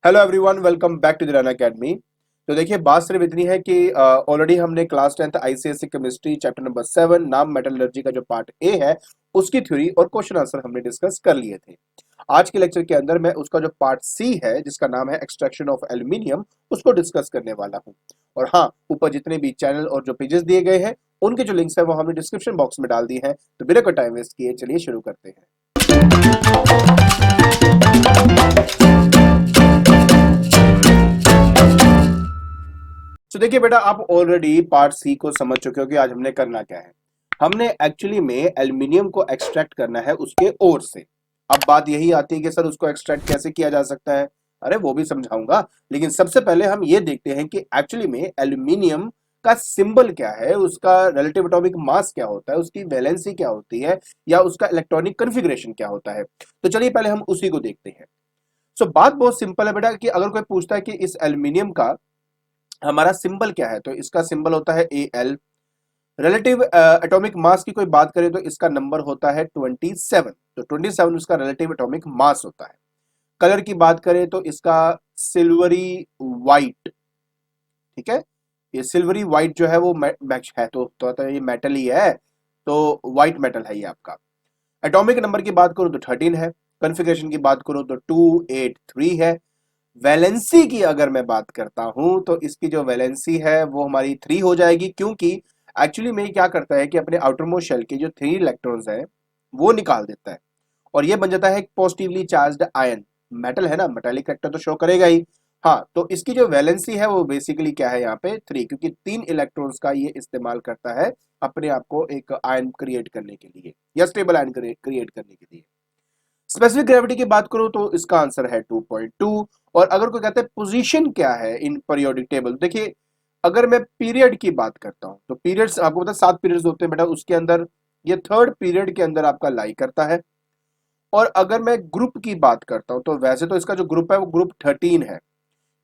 Hello everyone, welcome back to the Run Academy. तो देखिए, बात सिर्फ इतनी है कि ऑलरेडी हमने class 10th ICSE chemistry chapter number 7 नाम मेटलर्जी का जो पार्ट ए है उसकी थ्योरी और क्वेश्चन आंसर हमने डिस्कस कर लिए थे। आज के लेक्चर के अंदर मैं उसका जो पार्ट सी है जिसका नाम है एक्सट्रैक्शन ऑफ एल्यूमिनियम उसको डिस्कस करने वाला हूँ। और हाँ, ऊपर जितने भी चैनल और जो पेजेस दिए गए हैं उनके जो लिंक्स है वो हमने डिस्क्रिप्शन बॉक्स में डाल दी है। तो बिना कोई टाइम वेस्ट किए चलिए शुरू करते हैं। तो देखिए बेटा, आप ऑलरेडी पार्ट सी को समझ चुके हो कि आज हमने करना क्या है। हमने एक्चुअली में एल्यूमिनियम को एक्सट्रैक्ट करना है उसके ओर से। अब बात यही आती है कि सर उसको एक्सट्रैक्ट कैसे किया जा सकता है। अरे वो भी समझाऊंगा, लेकिन सबसे पहले हम ये देखते हैं कि एक्चुअली में एल्यूमिनियम का सिंबल क्या है, उसका रिलेटिव एटॉमिक मास क्या होता है, उसकी वैलेंसी क्या होती है, या उसका इलेक्ट्रॉनिक कॉन्फ़िगरेशन क्या होता है। तो चलिए पहले हम उसी को देखते हैं। बात बहुत सिंपल है बेटा कि अगर कोई पूछता है कि इस एल्यूमिनियम का हमारा सिंबल क्या है, तो इसका सिंबल होता है एल। रिलेटिव एटॉमिक मास की कोई बात करें तो इसका नंबर होता है 27। तो 27 उसका रिलेटिव एटॉमिक मास होता है। कलर की बात करें तो इसका सिल्वरी वाइट, ठीक है। ये सिल्वरी वाइट जो है वो मैच है, तो ये मेटल ही है, तो व्हाइट मेटल है ये आपका। एटॉमिक नंबर की बात करूं तो 13 है। कॉन्फ़िगरेशन की बात करूं तो 283 है। वैलेंसी की अगर मैं बात करता हूं तो इसकी जो वैलेंसी है वो हमारी 3 हो जाएगी, क्योंकि एक्चुअली में क्या करता है कि अपने आउटर मोस्ट शेल के जो 3 इलेक्ट्रॉन्स है वो निकाल देता है और ये बन जाता है एक पॉजिटिवली चार्ज्ड आयन। मेटल है ना, मेटालिक कैरेक्टर तो शो करेगा ही। हाँ, तो इसकी जो वैलेंसी है वो बेसिकली क्या है यहाँ पे 3, क्योंकि 3 इलेक्ट्रॉन्स का ये इस्तेमाल करता है अपने आप को एक आयन क्रिएट करने के लिए या स्टेबल आयन क्रिएट करने के लिए। स्पेसिफिक ग्रेविटी की बात करूं तो इसका आंसर है 2.2। और अगर कोई कहता है पोजीशन क्या है इन पीरियोडिक टेबल, देखिए अगर मैं पीरियड की बात करता हूं तो पीरियड्स आपको पता है 7 पीरियड्स होते हैं बेटा, उसके अंदर ये थर्ड पीरियड के अंदर आपका लाई करता है। और अगर मैं ग्रुप की बात करता हूं तो वैसे तो इसका जो ग्रुप है वो ग्रुप 13 है,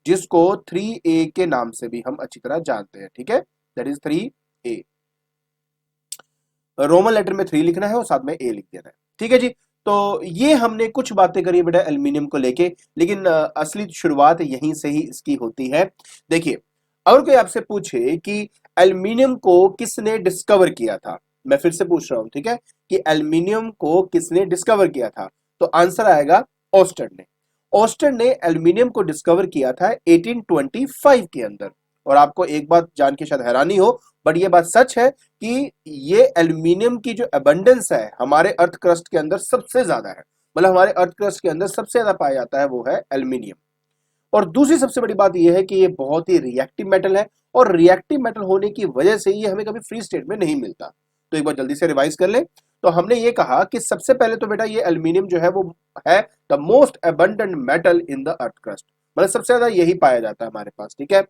जिसको 3A के नाम से भी हम अच्छी तरह जानते हैं, ठीक है। That is 3A। Roman letter में 3 लिखना है और साथ में A लिख देना है, ठीक है जी। तो ये हमने कुछ बातें करी बेटा एल्यूमिनियम को लेके, लेकिन असली शुरुआत यहीं से ही इसकी होती है। देखिए, अगर कोई आपसे पूछे कि एल्यूमिनियम को किसने डिस्कवर किया था, मैं फिर से पूछ रहा हूं, ठीक है, कि एल्यूमिनियम को किसने डिस्कवर किया था, तो आंसर आएगा ऑस्टर ने। ऑस्टर ने एल्यूमिनियम को डिस्कवर किया था 1825 के अंदर। और आपको एक बात जान के शायद हैरानी हो, बट ये बात सच है कि ये एल्यूमिनियम की जो अबंडेंस है हमारे अर्थ क्रस्ट के अंदर सबसे ज्यादा है। मतलब हमारे अर्थ क्रस्ट के अंदर सबसे ज्यादा पाया जाता है वो है एल्यूमिनियम। और दूसरी सबसे बड़ी बात यह है कि ये बहुत ही रिएक्टिव मेटल है, और रिएक्टिव मेटल होने की वजह से ये हमें कभी फ्री स्टेट में नहीं मिलता। तो एक बार जल्दी से रिवाइज कर ले। तो हमने ये कहा कि सबसे पहले तो बेटा ये एल्यूमिनियम जो है वो है the most abundant metal in the earth crust, मतलब सबसे ज्यादा यही पाया जाता है हमारे पास, ठीक है।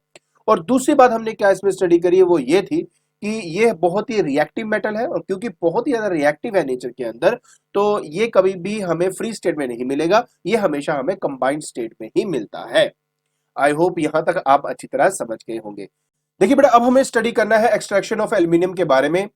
और दूसरी बात हमने क्या इसमें स्टडी करी है वो ये थी कि ये बहुत ही रिएक्टिव मेटल है, और क्योंकि बहुत ही ज्यादा रिएक्टिव है नेचर के अंदर, तो ये कभी भी हमें फ्री स्टेट में नहीं मिलेगा, ये हमेशा हमें कंबाइंड स्टेट में ही मिलता है। आई होप यहां तक आप अच्छी तरह समझ गए होंगे। देखिए बेटा, अब हमें स्टडी करना है एक्सट्रैक्शन ऑफ एल्यूमिनियम के बारे में।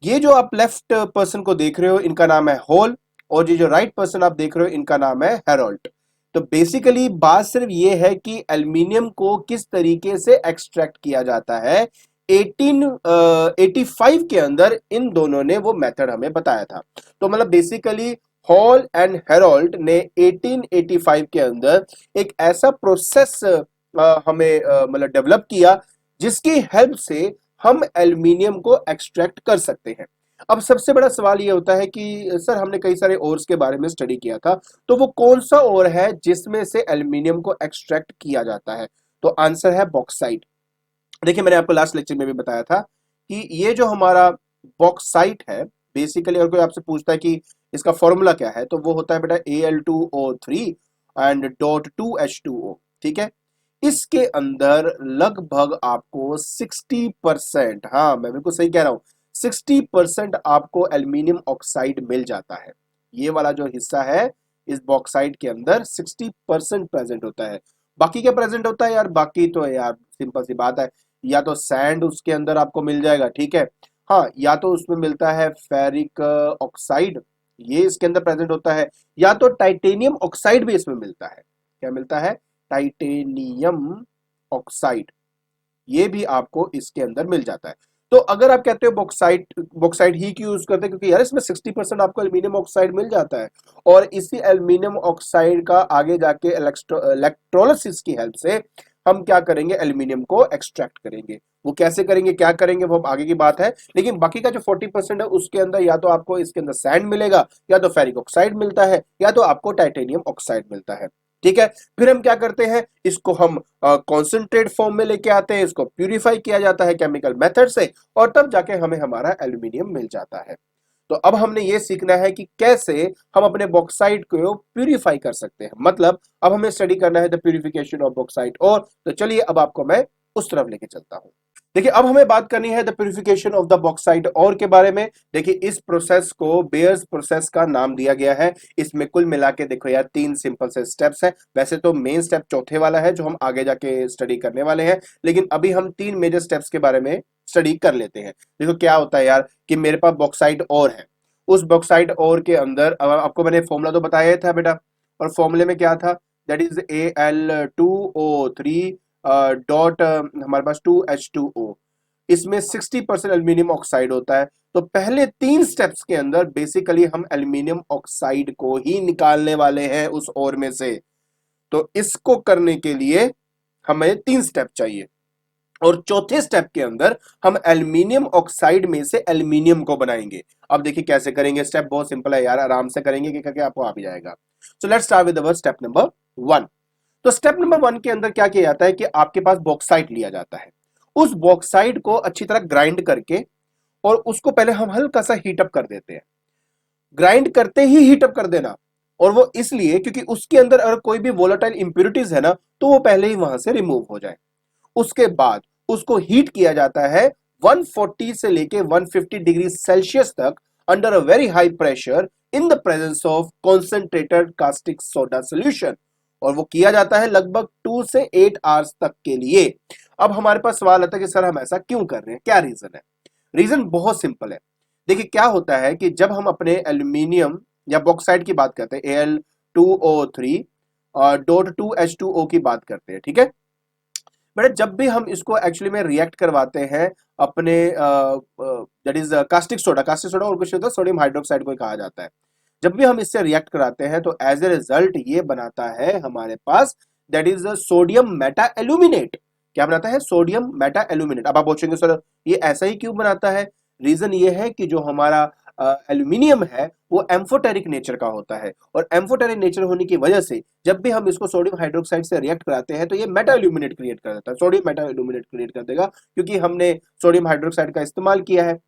ये जो आप लेफ्ट पर्सन को देख रहे हो इनका नाम है होल, और ये जो राइट पर्सन आप देख रहे हो इनका नाम है हेरोल्ट। तो बेसिकली बात सिर्फ ये है कि एल्यूमिनियम को किस तरीके से एक्सट्रैक्ट किया जाता है। 1885 के अंदर इन दोनों ने वो मेथड हमें बताया था। तो मतलब बेसिकली हॉल एंड हेरोल्ट ने 1885 के अंदर एक ऐसा प्रोसेस हमें मतलब डेवलप किया जिसकी हेल्प से हम एल्यूमिनियम को एक्सट्रैक्ट कर सकते हैं। अब सबसे बड़ा सवाल ये होता है कि सर हमने कई सारे ओर्स के बारे में स्टडी किया था, तो वो कौन सा ओर है जिसमें से एल्यूमिनियम को एक्सट्रैक्ट किया जाता है। तो आंसर है बॉक्साइट। देखिए, मैंने आपको लास्ट लेक्चर में भी बताया था कि ये जो हमारा बॉक्साइट है, बेसिकली अगर कोई आपसे पूछता है कि इसका फॉर्मूला क्या है, तो वो होता है बेटा Al2O3 एंड .2H2O, ठीक है। इसके अंदर लगभग आपको 60%, हाँ मैं बिल्कुल सही कह रहा हूं, 60% आपको एल्यूमिनियम ऑक्साइड मिल जाता है। ये वाला जो हिस्सा है इस बॉक्साइट के अंदर 60% प्रेजेंट होता है। बाकी क्या प्रेजेंट होता है यार, बाकी तो यार सिंपल सी बात है, या तो सैंड उसके अंदर आपको मिल जाएगा, ठीक है। हाँ, या तो उसमें मिलता है फेरिक ऑक्साइड, ये इसके अंदर प्रेजेंट होता है, या तो टाइटेनियम ऑक्साइड भी इसमें मिलता है। क्या मिलता है? टाइटेनियम ऑक्साइड, ये भी आपको इसके अंदर मिल जाता है। तो अगर आप कहते हो बॉक्साइट बॉक्साइट ही क्यों यूज करते हैं, क्योंकि यार इसमें 60% आपको एल्यूमिनियम ऑक्साइड मिल जाता है, और इसी एल्यूमिनियम ऑक्साइड का आगे जाके इलेक्ट्रोलिसिस की हेल्प से हम क्या करेंगे, एल्यूमिनियम को एक्सट्रैक्ट करेंगे। वो कैसे करेंगे, क्या करेंगे, वो अब आगे की बात है। लेकिन बाकी का जो 40% है उसके अंदर या तो आपको इसके अंदर सैंड मिलेगा, या तो फेरिक ऑक्साइड मिलता है, या तो आपको टाइटेनियम ऑक्साइड मिलता है। ठीक है, फिर हम क्या करते हैं, इसको हम कॉन्सेंट्रेट फॉर्म में लेके आते हैं, इसको प्यूरिफाई किया जाता है केमिकल मेथड से, और तब जाके हमें हमारा एल्यूमिनियम मिल जाता है। तो अब हमने ये सीखना है कि कैसे हम अपने बॉक्साइट को प्यूरिफाई कर सकते हैं, मतलब अब हमें स्टडी करना है द प्यूरिफिकेशन ऑफ बॉक्साइट। और तो चलिए अब आपको मैं उस तरफ लेके चलता हूं। देखिए अब हमें बात करनी है the purification of the bauxite और के बारे में। देखिए इस प्रोसेस को बेयर्स प्रोसेस का नाम दिया गया है। इसमें कुल मिला के देखो यार 3 सिंपल से स्टेप्स है। वैसे तो मेन स्टेप चौथे वाला है जो हम आगे जाके स्टडी करने वाले हैं, लेकिन अभी हम 3 मेजर स्टेप्स के बारे में स्टडी कर लेते हैं। देखो क्या होता है यार कि मेरे पास बॉक्साइट और है, उस बॉक्साइट और के अंदर आपको मैंने फॉर्मूला तो बताया था बेटा, और फॉर्मूले में क्या था, दैट इज Al2O3 डॉट हमारे पास 2H2O। इसमें 60% एल्यूमिनियम ऑक्साइड होता है। तो पहले 3 स्टेप्स के अंदर बेसिकली हम एल्यूमिनियम ऑक्साइड को ही निकालने वाले हैं उस ओर में से। तो इसको करने के लिए हमें 3 स्टेप चाहिए, और चौथे स्टेप के अंदर हम एल्यूमिनियम ऑक्साइड में से एल्यूमिनियम को बनाएंगे। अब देखिए कैसे करेंगे, स्टेप बहुत सिंपल है यार, आराम से करेंगे कि करके आपको आ भी जाएगा। So let's start with our step number 1। तो स्टेप नंबर 1 के अंदर क्या किया जाता है कि आपके पास बॉक्साइट लिया जाता है, उस बॉक्साइट को अच्छी तरह ग्राइंड करके, और उसको पहले हम हल्का सा हीटअप कर देते हैं। ग्राइंड करते ही हीटअप कर देना, और वो इसलिए क्योंकि उसके अंदर अगर कोई भी वोलेटाइल इंप्योरिटीज है ना, तो वो पहले ही वहां से रिमूव हो जाए। उसके बाद उसको हीट किया जाता है 140 से लेके 150 डिग्री सेल्सियस तक under a very high pressure in the presence of concentrated caustic soda solution, और वो किया जाता है लगभग 2 से 8 आवर्स तक के लिए। अब हमारे पास सवाल आता है कि सर हम ऐसा क्यों कर रहे हैं, क्या रीजन है। रीजन बहुत सिंपल है। देखिए क्या होता है कि जब हम अपने एल्यूमिनियम या बॉक्साइड की बात करते हैं, Al2O3 डॉट 2H2O की बात करते हैं, ठीक है बेटा, जब भी हम इसको एक्चुअली में रिएक्ट करवाते हैं अपने दैट इज कास्टिक सोडा और कुछ नहीं होता, सोडियम हाइड्रोक्साइड को कहा जाता है। जब भी हम इससे रिएक्ट कराते हैं तो एज ए रिजल्ट ये बनाता है हमारे पास that is sodium meta aluminate. क्या बनाता है, सोडियम मेटा एल्यूमिनेट। अब आप पूछेंगे सर ये ऐसा ही क्यों बनाता है, रीजन ये है कि जो हमारा एल्यूमिनियम है वो एम्फोटेरिक नेचर का होता है, और एम्फोटेरिक नेचर होने की वजह से जब भी हम इसको सोडियम हाइड्रोक्साइड से रिएक्ट कराते हैं तो ये मेटा एल्यूमिनेट क्रिएट कर देता है, सोडियम मेटा एल्यूमिनेट क्रिएट कर देगा, क्योंकि हमने सोडियम हाइड्रोक्साइड का इस्तेमाल किया है।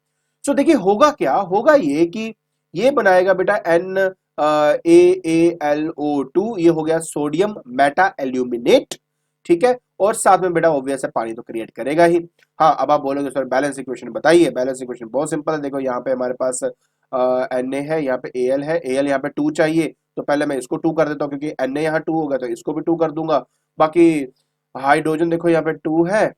सो देखिए होगा क्या, होगा ये कि ये बनाएगा बेटा NaAlO2, ये हो गया सोडियम मेटा एल्यूमिनेट, ठीक है, और साथ में बेटा ऑब्वियस है पानी तो क्रिएट करेगा ही। हाँ अब आप बोलोगे सर बैलेंस इक्वेशन बताइए। बैलेंस इक्वेशन बहुत सिंपल है। देखो यहाँ पे हमारे पास Na है, यहाँ पे Al है, Al यहाँ पे 2 चाहिए, तो पहले मैं इसको 2 कर देता हूँ क्योंकि Na यहाँ 2 होगा तो इसको भी 2 कर दूंगा। बाकी हाइड्रोजन देखो यहाँ पे 2 है,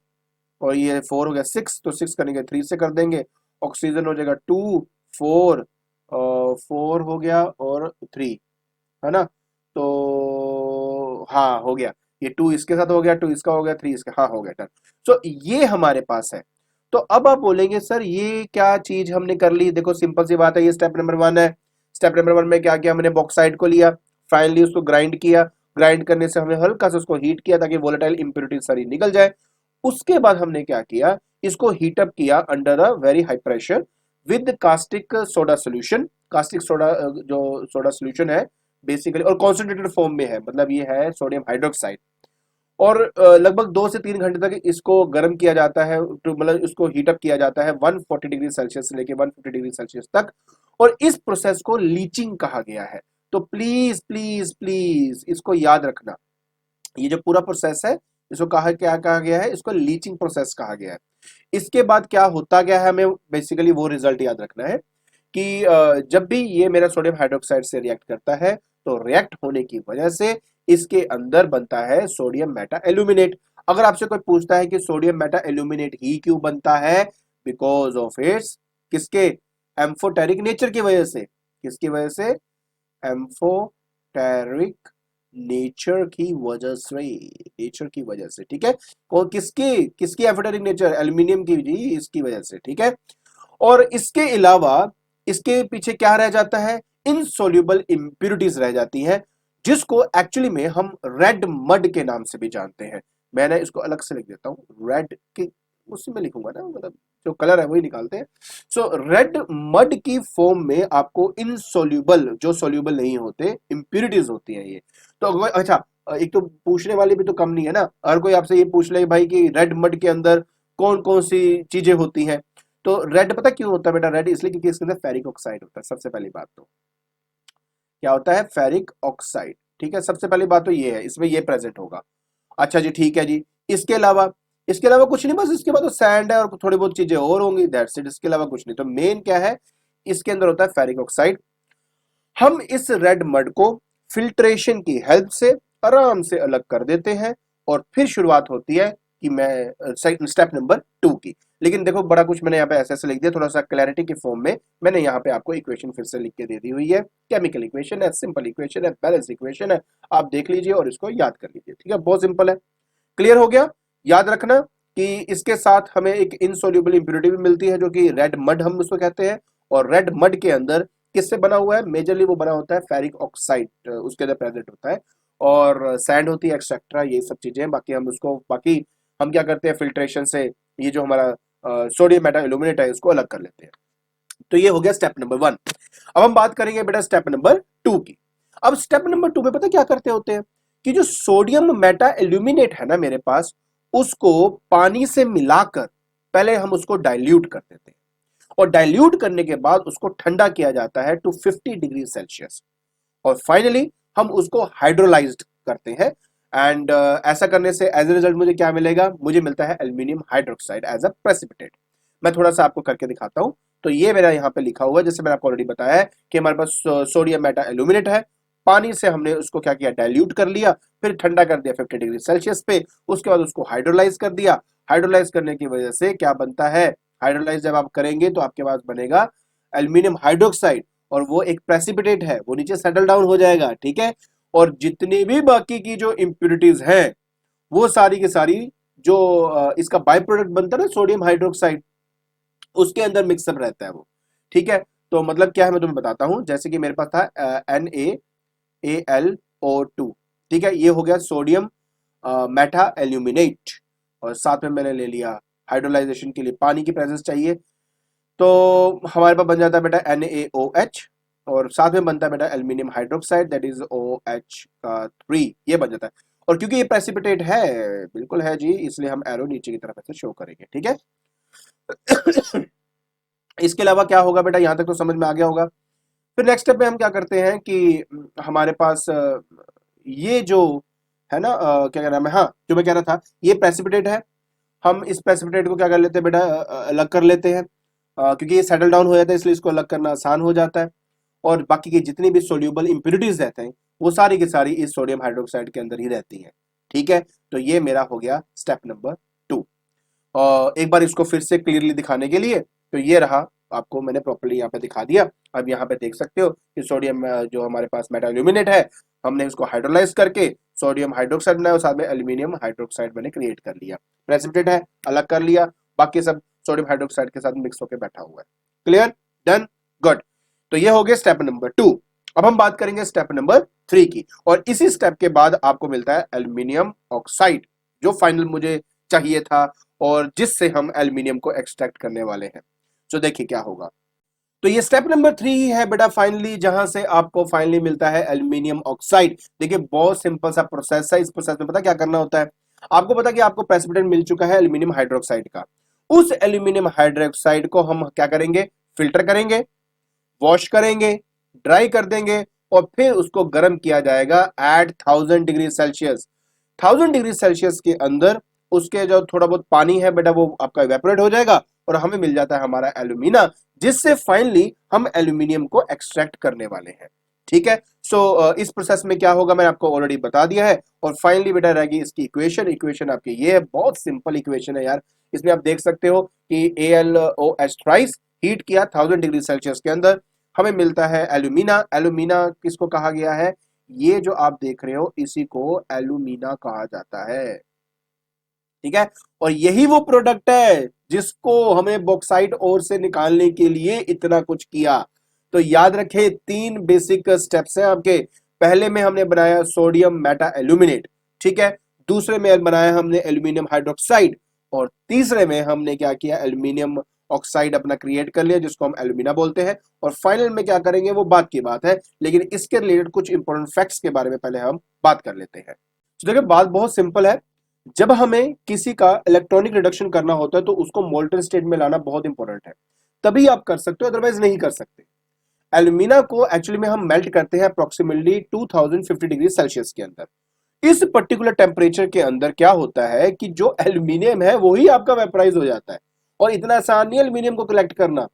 और ये 4 हो गया 6, तो 6 करेंगे 3 से कर देंगे। ऑक्सीजन हो जाएगा 2 4 4 हो गया और 3, है ना, तो हाँ हो गया, ये 2 इसके साथ हो गया, 2 इसका हो गया, 3 इसका, हाँ हो गया डन। सो ये हमारे पास है। तो अब आप बोलेंगे सर ये क्या चीज हमने कर ली, देखो सिंपल सी बात है, ये स्टेप नंबर 1 है। स्टेप नंबर 1 में क्या किया, हमने बॉक्साइड को लिया, फाइनली उसको ग्राइंड किया, ग्राइंड करने से हमने हल्का सा उसको हीट किया ताकि वोलेटाइल इंप्योरिटी सारी निकल जाए। उसके बाद हमने क्या किया, इसको हीटअप किया under a very high pressure with caustic soda solution. Caustic soda जो सोडा सोल्यूशन है बेसिकली, और कॉन्सेंट्रेटेड फॉर्म में है, मतलब ये है सोडियम हाइड्रोक्साइड, और लगभग 2 से 3 घंटे तक इसको गर्म किया जाता है, तो मतलब इसको हीटअप किया जाता है 140 डिग्री सेल्सियस से लेके 150 डिग्री सेल्सियस तक, और इस प्रोसेस को लीचिंग कहा गया है। तो प्लीज प्लीज प्लीज इसको याद रखना, ये जो पूरा प्रोसेस है इसको कहा क्या कहा गया है, इसको लीचिंग प्रोसेस कहा गया है। इसके बाद क्या होता गया है, हमें बेसिकली वो रिजल्ट याद रखना है कि जब भी ये मेरा सोडियम हाइड्रोक्साइड से रिएक्ट करता है तो रिएक्ट होने की वजह से इसके अंदर बनता है सोडियम मेटा एल्यूमिनेट। अगर आपसे कोई पूछता है कि सोडियम मेटा एल्यूमिनेट ही क्यों बनता है, बिकॉज ऑफ इट्स किसके, एम्फोटेरिक नेचर की वजह से। किसकी वजह से, एम्फोटेरिक नेचर की वजह से, नेचर की वजह से, ठीक है। और किसकी किसकी एफिडेटिक नेचर, एल्यूमिनियम की जी, इसकी वजह से, ठीक है। और इसके अलावा इसके पीछे क्या रह जाता है, इनसोल्यूबल इंप्योरिटीज रह जाती हैं, जिसको एक्चुअली में हम रेड मड के नाम से भी जानते हैं। मैंने इसको अलग से लिख देता हूं, रेड की उसी में लिखूंगा ना, मतलब जो कलर है वही निकालते हैं। सो रेड मड की फॉर्म में आपको इनसोल्यूबल, जो सोल्यूबल नहीं होते, इंप्योरिटीज होती हैं ये। तो अच्छा, एक तो पूछने वाली भी तो कम नहीं है ना, अगर कोई आपसे ये पूछ ले भाई कि रेड मड के अंदर कौन कौन सी चीजें होती हैं, तो रेड पता क्यों होता है बेटा, रेड इसलिए क्योंकि इसके अंदर फेरिक ऑक्साइड होता है। सबसे पहली बात तो क्या होता है, फेरिक ऑक्साइड, ठीक है। सबसे पहली बात तो ये है, इसमें ये प्रेजेंट होगा। अच्छा जी, ठीक है जी। इसके अलावा कुछ नहीं, बस इसके बाद तो सैंड है और थोड़ी बहुत चीजें और होंगी, दैट्स इट। इसके अलावा कुछ नहीं। तो मेन क्या है, इसके अंदर होता है फेरिक ऑक्साइड। हम इस रेड मड को फिल्ट्रेशन की हेल्प से आराम से अलग कर देते हैं, और फिर शुरुआत होती है कि मैं स्टेप नंबर 2 की। लेकिन देखो, बड़ा कुछ मैंने यहाँ पे ऐसे ऐसे लिख दिया, थोड़ा सा क्लैरिटी के फॉर्म में मैंने यहाँ पे आपको इक्वेशन फिर से लिख के दे दी हुई है। केमिकल इक्वेशन है, सिंपल इक्वेशन है, बैलेंस इक्वेशन है, आप देख लीजिए और इसको याद कर लीजिए, ठीक है। बहुत सिंपल है, क्लियर हो गया। याद रखना कि इसके साथ हमें एक इनसोल्यूबल इंप्योरिटी भी मिलती है, जो कि रेड मड हम उसको कहते हैं। और रेड मड के अंदर किससे बना हुआ है, मेजरली वो बना होता है फेरिक ऑक्साइड, उसके अंदर प्रेजेंट होता है, और सैंड होती है, एक्सेट्रा, ये सब चीजें। बाकी हम क्या करते हैं, फिल्ट्रेशन से ये जो हमारा सोडियम मेटा एल्यूमिनेट है, इसको अलग कर लेते हैं। तो ये हो गया स्टेप नंबर 1। अब हम बात करेंगे बेटा स्टेप नंबर 2 की। अब स्टेप नंबर 2 में पता क्या करते होते हैं कि जो सोडियम मेटा एल्यूमिनेट है ना मेरे पास, उसको पानी से मिलाकर पहले हम उसको डाइल्यूट कर देते हैं, और डाइल्यूट करने के बाद उसको ठंडा किया जाता है टू 50 डिग्री सेल्सियस, और फाइनली हम उसको हाइड्रोलाइज्ड करते हैं। एंड ऐसा करने से एज ए रिजल्ट मुझे क्या मिलेगा, मुझे मिलता है aluminium hydroxide as a precipitate. मैं थोड़ा सा आपको करके दिखाता हूं। तो ये मेरा यहाँ पे लिखा हुआ है, जैसे मैंने आपको ऑलरेडी बताया है कि हमारे पास सोडियम मेटा एल्यूमिनेट है, पानी से हमने उसको क्या किया, डाइल्यूट कर लिया, फिर ठंडा कर दिया 50 डिग्री सेल्सियस पे, उसके बाद उसको हाइड्रोलाइज कर दिया। हाइड्रोलाइज करने की वजह से क्या बनता है, हाइड्रोलाइज जब आप करेंगे तो आपके पास बनेगा एल्यूमिनियम हाइड्रोक्साइड, और वो एक प्रेसिपिटेट है, वो नीचे सेटल डाउन हो जाएगा, ठीक है। और जितनी भी बाकी की जो इंप्योरिटीज हैं, वो सारी की सारी जो इसका बाय प्रोडक्ट बनता है ना सोडियम हाइड्रोक्साइड, उसके अंदर मिक्सअप रहता है वो, ठीक है। तो मतलब क्या है, मैं तुम्हें बताता हूं। जैसे कि मेरे पास था NaAlO2, ठीक है, ये हो गया सोडियम मेटा एल्यूमिनेट, और साथ में मैंने ले लिया हाइड्रोलाइजेशन के लिए पानी की प्रेजेंस चाहिए, तो हमारे पास बन जाता है बेटा NaOH, और साथ में बनता है बेटा aluminium hydroxide, that is OH का 3, ये बन जाता है। और क्योंकि ये प्रेसिपिटेट है, बिल्कुल है जी, इसलिए हम एरो नीचे की तरफ ऐसे शो करेंगे, ठीक है। इसके अलावा क्या होगा बेटा, यहां तक तो समझ में आ गया होगा। फिर नेक्स्ट स्टेप में हम क्या करते हैं कि हमारे पास ये जो है ना, क्या कह रहा है मैं, हाँ, जो मैं कह रहा था, ये प्रेसिपिटेट है। हम इस प्रेसिपिटेट को क्या कर लेते हैं बेटा, अलग कर लेते हैं, क्योंकि ये सेटल डाउन हो जाता है, इसलिए इसको अलग करना आसान हो जाता है। और बाकी की जितनी भी सोल्यूबल इंप्योरिटीज रहते हैं, वो सारी की सारी इस सोडियम हाइड्रोक्साइड के अंदर ही रहती हैं, ठीक है। तो ये मेरा हो गया स्टेप नंबर 2। और एक बार इसको फिर से क्लियरली दिखाने के लिए, तो ये रहा, आपको मैंने प्रॉपर्ली यहाँ पे दिखा दिया। अब यहाँ पे देख सकते हो कि सोडियम जो हमारे पास मेटा एल्यूमिनेट है, हमने इसको हाइड्रोलाइज करके सोडियम हाइड्रोक्साइड बनाया, और साथ में एल्यूमिनियम हाइड्रोक्साइड मैंने क्रिएट कर लिया। प्रेसिपिटेट है, अलग कर लिया, बाकी सब सोडियम हाइड्रोक्साइड के साथ मिक्स होकर बैठा हुआ है। Clear, done, good. तो ये हो गया स्टेप नंबर 2। अब हम बात करेंगे स्टेप नंबर 3 की, और इसी स्टेप के बाद आपको मिलता है एल्यूमिनियम ऑक्साइड, जो फाइनल मुझे चाहिए था, और जिससे हम एल्यूमिनियम को एक्सट्रैक्ट करने वाले हैं। तो देखिए क्या होगा। तो ये स्टेप नंबर 3 ही है बेटा फाइनली, जहां से आपको फाइनली मिलता है एल्यूमिनियम ऑक्साइड। देखिए बहुत सिंपल सा प्रोसेस है। इस प्रोसेस में पता क्या करना होता है, आपको पता कि आपको प्रेसिपिटेट मिल चुका है एल्यूमिनियम हाइड्रोक्साइड का। उस एल्यूमिनियम हाइड्रोक्साइड को हम क्या करेंगे, फिल्टर करेंगे, वॉश करेंगे, ड्राई कर देंगे, और फिर उसको गर्म किया जाएगा at 1000 degree Celsius. 1000 degree Celsius के अंदर उसके जो थोड़ा बहुत पानी है बेटा, वो आपका इवेपोरेट हो जाएगा, और हमें मिल जाता है हमारा एल्यूमिना, जिससे फाइनली हम एल्यूमिनियम को एक्सट्रैक्ट करने वाले हैं, ठीक है। सो इस प्रोसेस में क्या होगा मैंने आपको ऑलरेडी बता दिया है। और फाइनली बेटा रहेगी इसकी इक्वेशन आपकी ये है, बहुत सिंपल इक्वेशन है यार। इसमें आप देख सकते हो कि AlOH थ्राइस हीट किया 1000 डिग्री सेल्सियस के अंदर, हमें मिलता है एल्यूमिना। एल्यूमिना किसको कहा गया है, ये जो आप देख रहे हो इसी को एल्यूमिना कहा जाता है। ठीक है, और यही वो प्रोडक्ट है जिसको हमें बॉक्साइट ओर से निकालने के लिए इतना कुछ किया। तो याद रखें, 3 बेसिक स्टेप्स हैं आपके। पहले में हमने बनाया सोडियम मेटा एल्यूमिनेट, ठीक है, दूसरे में बनाया हमने एल्यूमिनियम हाइड्रोक्साइड, और तीसरे में हमने क्या किया, एल्यूमिनियम ऑक्साइड अपना क्रिएट कर लिया जिसको हम एल्यूमिना बोलते हैं। और फाइनल में क्या करेंगे वो बात की बात है, लेकिन इसके रिलेटेड कुछ इंपॉर्टेंट फैक्ट्स के बारे में पहले हम बात कर लेते हैं। तो देखिए, बात बहुत सिंपल है। जब हमें किसी का इलेक्ट्रॉनिक रिडक्शन करना होता है तो उसको मोल्टन स्टेट में लाना बहुत इंपॉर्टेंट है, तभी आप कर सकते हो, अदरवाइज नहीं कर सकते। एल्यूमिना को एक्चुअली में हम मेल्ट करते हैं अप्रोक्सीमेटली 2050 डिग्री सेल्सियस के अंदर। इस पर्टिकुलर टेम्परेचर के अंदर क्या होता है कि जो एल्यूमिनियम है वही आपका वेपराइज हो जाता है, और इतना आसान नहीं एल्यूमिनियम को कलेक्ट करना।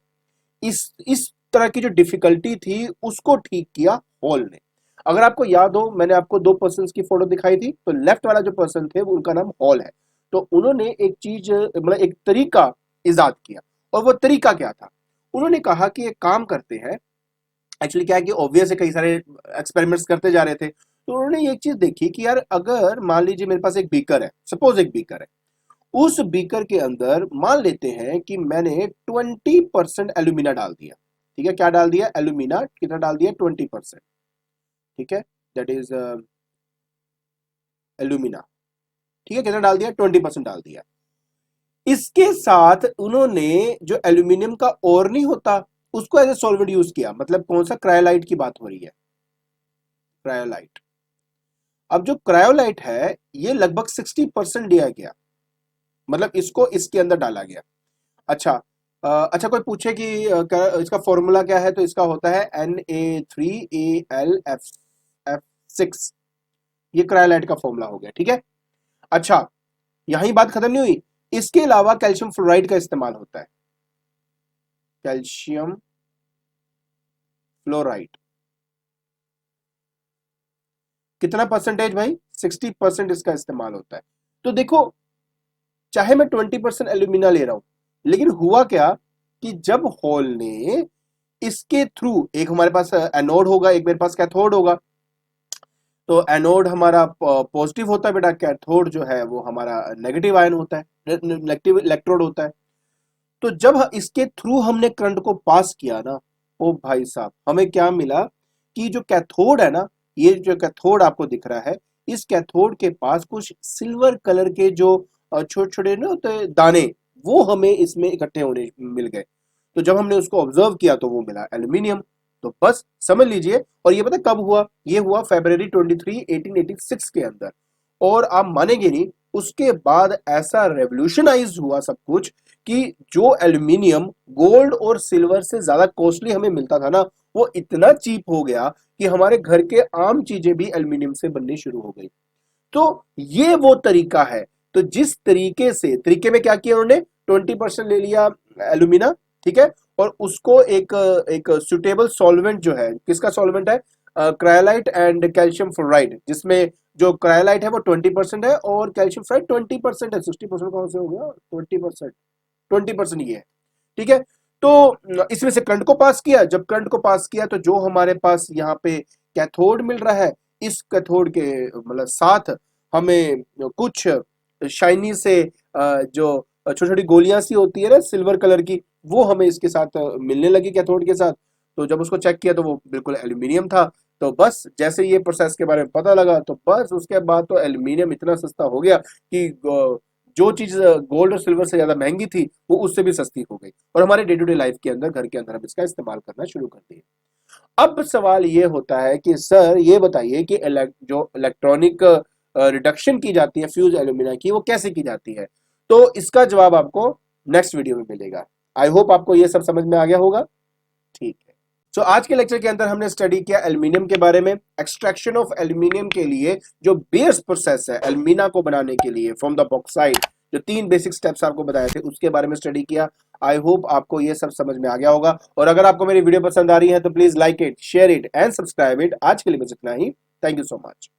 इस तरह की जो डिफिकल्टी थी उसको ठीक किया हॉल ने। अगर आपको याद हो, मैंने आपको 2 पर्सन की फोटो दिखाई थी, तो लेफ्ट वाला जो पर्सन थे वो उनका नाम हॉल है। तो उन्होंने एक चीज, मतलब एक तरीका इजाद किया, और वो तरीका क्या था, उन्होंने कहा कि एक काम करते हैं। एक्चुअली क्या है कि ऑब्वियस है, कई सारे एक्सपेरिमेंट्स करते जा रहे थे, तो उन्होंने एक चीज देखी कि यार अगर मान लीजिए मेरे पास एक बीकर है, सपोज एक बीकर है, उस बीकर के अंदर मान लेते हैं कि मैंने 20% एल्यूमिना डाल दिया। ठीक है, क्या डाल दिया, एल्यूमिना कितना डाल दिया, 20%। ठीक है, दैट इज एल्यूमिना। ठीक है, कितना डाल दिया, 20% डाल दिया। इसके साथ उन्होंने जो एल्यूमिनियम का ओर नहीं होता उसको एज ए सॉल्वेंट यूज किया। मतलब कौन सा, क्रायोलाइट की बात हो रही है, क्रायोलाइट। अब जो क्रायोलाइट है ये लगभग 60% दिया गया, मतलब इसको इसके अंदर डाला गया। अच्छा, अच्छा कोई पूछे कि इसका फॉर्मूला क्या है, तो इसका होता है Na3Al F6। ये क्रायोलाइट का फॉर्मूला हो गया। ठीक है, अच्छा यही बात खत्म नहीं हुई, इसके अलावा कैल्शियम फ्लोराइड का इस्तेमाल होता है, कैल्शियम फ्लोराइड। कितना परसेंटेज भाई, 60% इसका इस्तेमाल होता है। तो देखो, चाहे मैं 20% एल्यूमिना ले रहा हूं, लेकिन हुआ क्या कि जब हॉल ने इसके थ्रू, एक हमारे पास एनोड होगा, एक मेरे पास कैथोड होगा, तो एनोड हमारा पॉजिटिव होता है बेटा, कैथोड जो है वो हमारा नेगेटिव आयन होता है, नेगेटिव इलेक्ट्रोड होता है। तो जब इसके थ्रू हमने करंट को पास किया ना, ओ भाई साहब, हमें क्या मिला कि जो कैथोड है ना, ये जो कैथोड आपको दिख रहा है, इस कैथोड के पास कुछ सिल्वर कलर के जो छोटे छोटे ना होते हैं दाने, वो हमें इसमें इकट्ठे होने मिल गए। तो जब हमने उसको ऑब्जर्व किया तो वो मिला एल्यूमिनियम। तो बस समझ लीजिए, और ये पता कब हुआ, ये हुआ February 23, 1886 के अंदर। और आप मानेंगे नहीं, उसके बाद ऐसा रेवोल्यूशनाइज हुआ सब कुछ कि जो एल्यूमिनियम गोल्ड और सिल्वर से ज्यादा कॉस्टली हमें मिलता था ना, वो इतना चीप हो गया कि हमारे घर के आम चीजें भी एल्यूमिनियम से बननी शुरू हो गई। तो ये वो तरीका है। तो जिस तरीके से, तरीके में क्या किया उन्होंने, 20% ले लिया एल्यूमिना, ठीक है, और उसको एक एक सुटेबल सॉल्वेंट, जो है किसका सॉल्वेंट है, क्रायोलाइट एंड कैल्शियम फ्लोराइड, जिसमें जो क्रायोलाइट है वो 20% है और कैल्शियम फ्लोराइड 20% है। 60% कौन से हो गया, 20%, 20% ये है। ठीक है, तो इसमें से करंट को पास किया, जब करंट को पास किया तो जो हमारे पास यहाँ पे कैथोड मिल रहा है, इस कैथोड के मतलब साथ हमें कुछ शाइनी से जो छोटी छोटी गोलियां सी होती है ना सिल्वर कलर की, वो हमें इसके साथ मिलने लगी कैथोड के साथ। तो जब उसको चेक किया तो वो बिल्कुल एल्यूमिनियम था। तो बस जैसे ये प्रोसेस के बारे में पता लगा, तो बस उसके बाद तो एल्यूमिनियम इतना सस्ता हो गया कि जो चीज गोल्ड और सिल्वर से ज्यादा महंगी थी वो उससे भी सस्ती हो गई, और हमारे डे टू डे लाइफ के अंदर, घर के अंदर हम इसका इस्तेमाल करना शुरू कर दिए। अब सवाल ये होता है कि सर ये बताइए कि जो इलेक्ट्रॉनिक रिडक्शन की जाती है फ्यूज एल्यूमिना की, वो कैसे की जाती है। तो इसका जवाब आपको नेक्स्ट वीडियो में मिलेगा। आई होप आपको ये सब समझ में आ गया होगा। ठीक है, तो आज के लेक्चर के अंदर हमने स्टडी किया एल्यूमिनियम के बारे में। एक्सट्रैक्शन ऑफ एल्यूमिनियम के लिए जो बेस प्रोसेस है एल्यूमिना को बनाने के लिए फ्रॉम द बॉक्साइट, जो 3 बेसिक स्टेप्स आपको बताए थे उसके बारे में स्टडी किया। आई होप आपको ये सब समझ में आ गया होगा, और अगर आपको मेरी वीडियो पसंद आ रही है तो please like it, share it and subscribe it. आज के लिए बस इतना ही। Thank you so much.